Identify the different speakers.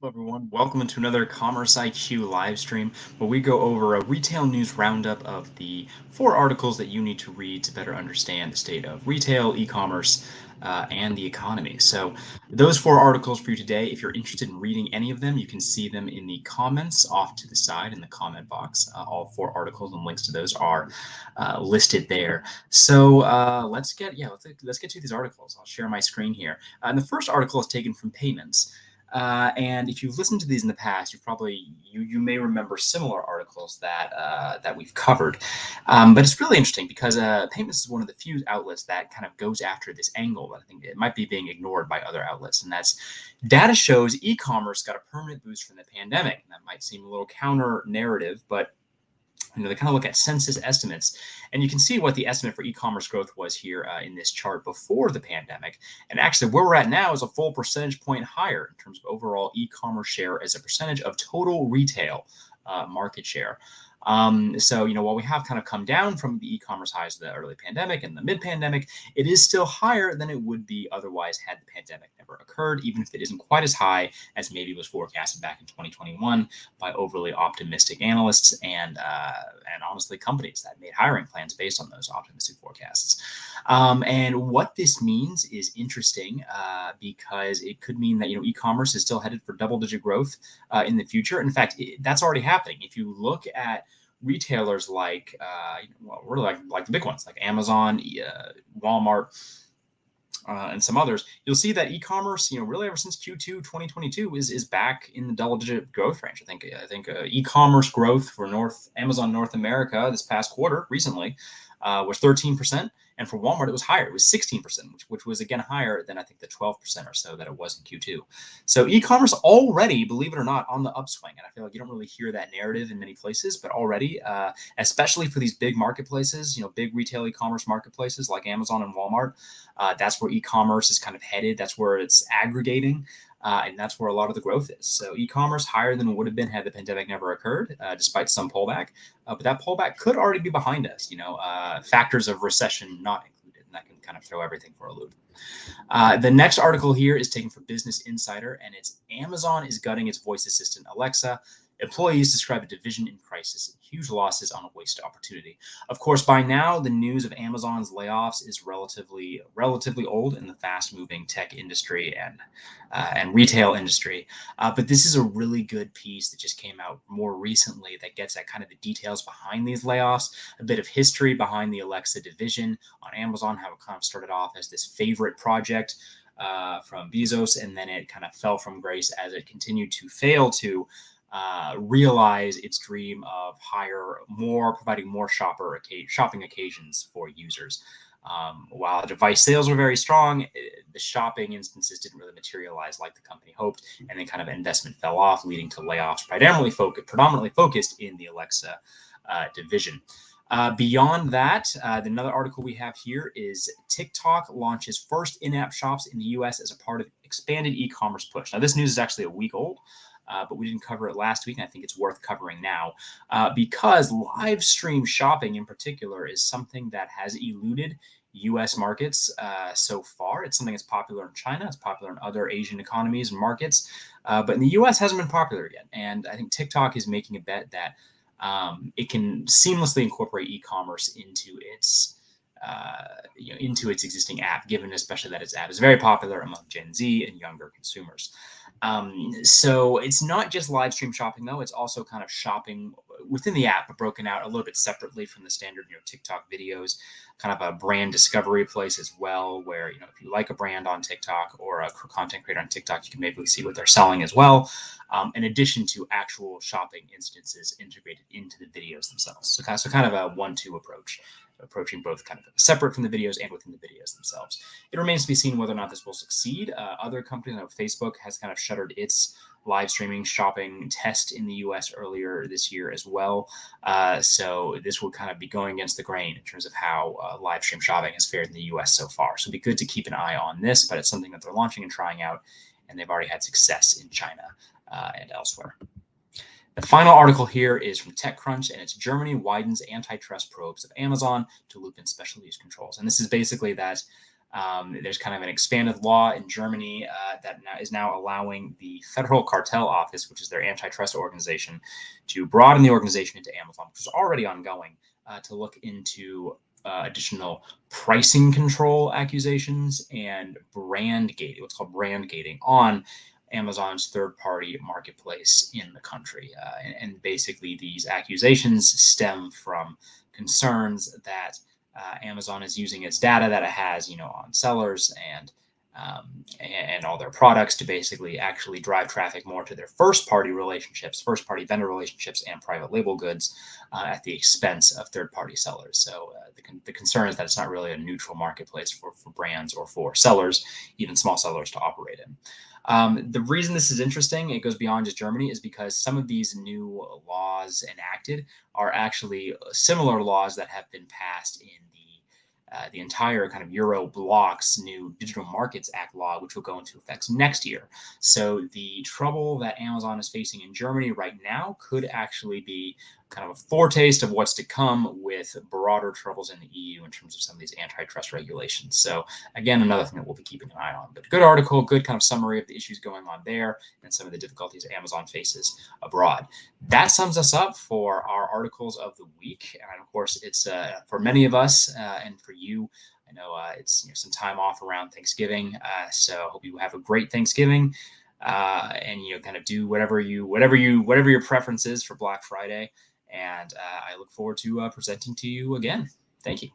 Speaker 1: Hello, everyone. Welcome into another Commerce IQ live stream where we go over a retail news roundup of the 4 articles that you need to read to better understand the state of retail, e-commerce, and the economy. So those 4 articles for you today, if you're interested in reading any of them, you can see them in the comments off to the side in the comment box. All 4 articles and links to those are listed there. So let's get to these articles. I'll share my screen here. And the first article is taken from Payments. And if you've listened to these in the past, you may remember similar articles that we've covered. But it's really interesting because Payments is one of the few outlets that kind of goes after this angle that I think it might be being ignored by other outlets, and that's data shows e-commerce got a permanent boost from the pandemic. And that might seem a little counter narrative, but they kind of look at census estimates, and you can see what the estimate for e-commerce growth was here in this chart before the pandemic. And actually, where we're at now is a full percentage point higher in terms of overall e-commerce share as a percentage of total retail market share. So, while we have kind of come down from the e-commerce highs of the early pandemic and the mid-pandemic, it is still higher than it would be otherwise had the pandemic never occurred, even if it isn't quite as high as maybe was forecasted back in 2021 by overly optimistic analysts and honestly companies that made hiring plans based on those optimistic forecasts. And what this means is interesting because it could mean that e-commerce is still headed for double-digit growth in the future. In fact, that's already happening. If you look at retailers like really like the big ones like Amazon, Walmart, and some others, you'll see that e-commerce, really ever since Q2 2022 is back in the double-digit growth range. I think e-commerce growth for Amazon North America this past quarter recently was 13%. And for Walmart, it was higher. It was 16%, which was, again, higher than I think the 12% or so that it was in Q2. So e-commerce already, believe it or not, on the upswing. And I feel like you don't really hear that narrative in many places, but already, especially for these big marketplaces, big retail e-commerce marketplaces like Amazon and Walmart, that's where e-commerce is kind of headed. That's where it's aggregating. And that's where a lot of the growth is. So e-commerce higher than it would have been had the pandemic never occurred, despite some pullback. But that pullback could already be behind us. Factors of recession not included, and that can kind of throw everything for a loop. The next article here is taken from Business Insider, and it's Amazon is gutting its voice assistant Alexa. Employees describe a division in crisis and huge losses on a wasted opportunity. Of course, by now, the news of Amazon's layoffs is relatively old in the fast-moving tech industry and retail industry. But this is a really good piece that just came out more recently that gets at kind of the details behind these layoffs, a bit of history behind the Alexa division on Amazon, how it kind of started off as this favorite project from Bezos, and then it kind of fell from grace as it continued to fail to realize its dream of providing more shopping occasions for users. While device sales were very strong, the shopping instances didn't really materialize like the company hoped, and then kind of investment fell off, leading to layoffs predominantly focused in the Alexa division. Beyond that, another article we have here is TikTok launches first in-app shops in the US as a part of expanded e-commerce push. Now, this news is actually a week old. But we didn't cover it last week, and I think it's worth covering now because live stream shopping in particular is something that has eluded U.S. markets so far. It's something that's popular in China. It's popular in other Asian economies and markets, but in the U.S. hasn't been popular yet. And I think TikTok is making a bet that it can seamlessly incorporate e-commerce into its existing app, given especially that its app is very popular among Gen Z and younger consumers. So it's not just live stream shopping, though. It's also kind of shopping within the app, but broken out a little bit separately from the standard, TikTok videos, kind of a brand discovery place as well, where, if you like a brand on TikTok or a content creator on TikTok, you can maybe see what they're selling as well, in addition to actual shopping instances integrated into the videos themselves. So kind of a 1-2 approach, approaching both kind of separate from the videos and within the videos themselves. It remains to be seen whether or not this will succeed. Other companies, Facebook has kind of shuttered its live streaming shopping test in the US earlier this year as well. So this will kind of be going against the grain in terms of how live stream shopping has fared in the US so far. So it'd be good to keep an eye on this, but it's something that they're launching and trying out, and they've already had success in China and elsewhere. The final article here is from TechCrunch, and it's Germany widens antitrust probes of Amazon to loop in special use controls. And this is basically that There's kind of an expanded law in Germany that is now allowing the Federal Cartel Office, which is their antitrust organization, to broaden the organization into Amazon, which is already ongoing, to look into additional pricing control accusations and brand gating, what's called brand gating, on Amazon's third-party marketplace in the country. And basically, these accusations stem from concerns that Amazon is using its data that it has, on sellers and all their products to basically actually drive traffic more to their first-party relationships, first-party vendor relationships, and private label goods at the expense of third-party sellers. So the concern is that it's not really a neutral marketplace for brands or for sellers, even small sellers, to operate in. The reason this is interesting, it goes beyond just Germany, is because some of these new laws enacted are actually similar laws that have been passed in the entire kind of Euro bloc's new Digital Markets Act law, which will go into effect next year. So the trouble that Amazon is facing in Germany right now could actually be kind of a foretaste of what's to come with broader troubles in the EU in terms of some of these antitrust regulations. So again, another thing that we'll be keeping an eye on. But good article, good kind of summary of the issues going on there and some of the difficulties Amazon faces abroad. That sums us up for our articles of the week. And of course, it's for many of us and for you, I know it's some time off around Thanksgiving. So I hope you have a great Thanksgiving. And kind of do whatever your preference is for Black Friday. And I look forward to presenting to you again. Thank you.